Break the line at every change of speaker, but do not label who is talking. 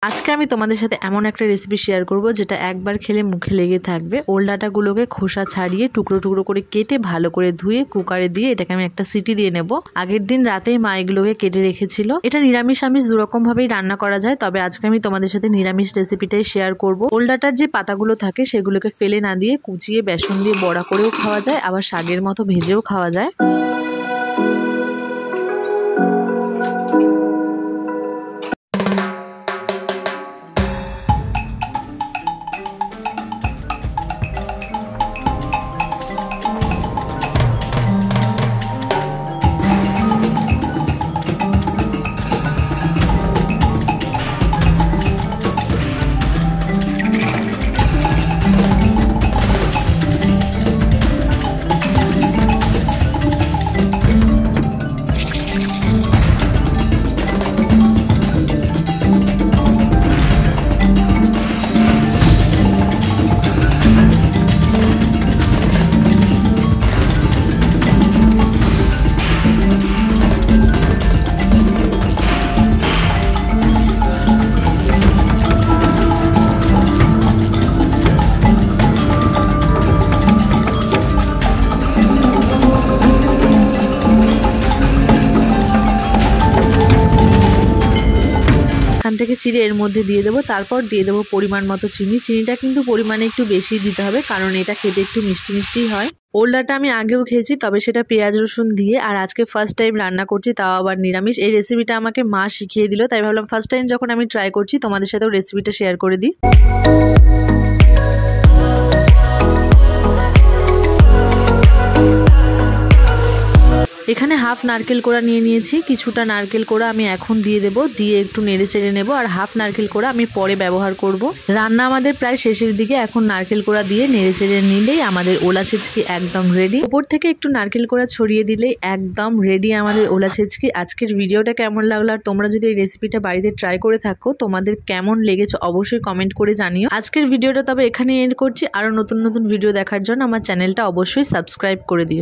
আজকে আমি তোমাদের সাথে এমন একটা রেসিপি শেয়ার করব যেটা একবার খেলে মুখে লেগে থাকবে। ওল ডাঁটাগুলোকে খোসা ছাড়িয়ে টুকরো টুকরো করে কেটে ভালো করে ধুয়ে কুকারে দিয়ে এটাকে আমি একটা সিটি দিয়ে নেব। আগের দিন রাতেই মা এগুলোকে কেটে রেখেছিল। এটা নিরামিষ আমিষ দুরকম ভাবেই রান্না করা যায়, তবে আজকে আমি তোমাদের সাথে নিরামিষ রেসিপিটাই শেয়ার করব। ওল ডাঁটার যে পাতাগুলো থাকে সেগুলোকে ফেলে না দিয়ে কুচিয়ে বেসন দিয়ে বড়া করেও খাওয়া যায়, আবার শাকের মতো ভেজেও খাওয়া যায়। থেকে চিড়ে এর মধ্যে দিয়ে দেবো, তারপর দিয়ে দেবো পরিমাণ মতো চিনি। চিনিটা কিন্তু পরিমাণে একটু বেশি দিতে হবে, কারণ এটা খেতে একটু মিষ্টি মিষ্টি হয়। ওল ডাঁটা আমি আগেও খেয়েছি, তবে সেটা পেঁয়াজ রসুন দিয়ে, আর আজকে ফার্স্ট টাইম রান্না করছি, তাও আবার নিরামিষ। এই রেসিপিটা আমাকে মা শিখিয়ে দিল, তাই ভাবলাম ফার্স্ট টাইম যখন আমি ট্রাই করছি তোমাদের সাথেও রেসিপিটা শেয়ার করে দিই। এখানে হাফ নারকেল কোড়া নিয়ে নিয়েছি। কিছুটা নারকেল কোড়া আমি এখন দিয়ে দেব, দিয়ে একটু নেড়ে চেড়ে নেব। আর হাফ নারকেল কোড়া আমি পরে ব্যবহার করব। রান্না আমাদের প্রায় শেষের দিকে, এখন নারকেল কোড়া দিয়ে নেড়ে চেড়ে নিলেই আমাদের ওলা ছেচকি একদম রেডি। উপর থেকে একটু নারকেল কোড়া ছড়িয়ে দিলেই একদম রেডি আমাদের ওলা ছেচকি। আজকের ভিডিওটা কেমন লাগলো, আর তোমরা যদি এই রেসিপিটা বাড়িতে ট্রাই করে থাকো তোমাদের কেমন লেগেছে অবশ্যই কমেন্ট করে জানিও। আজকের ভিডিওটা তবে এখানে এন্ড করছি। আরো নতুন নতুন ভিডিও দেখার জন্য আমার চ্যানেলটা অবশ্যই সাবস্ক্রাইব করে দিও।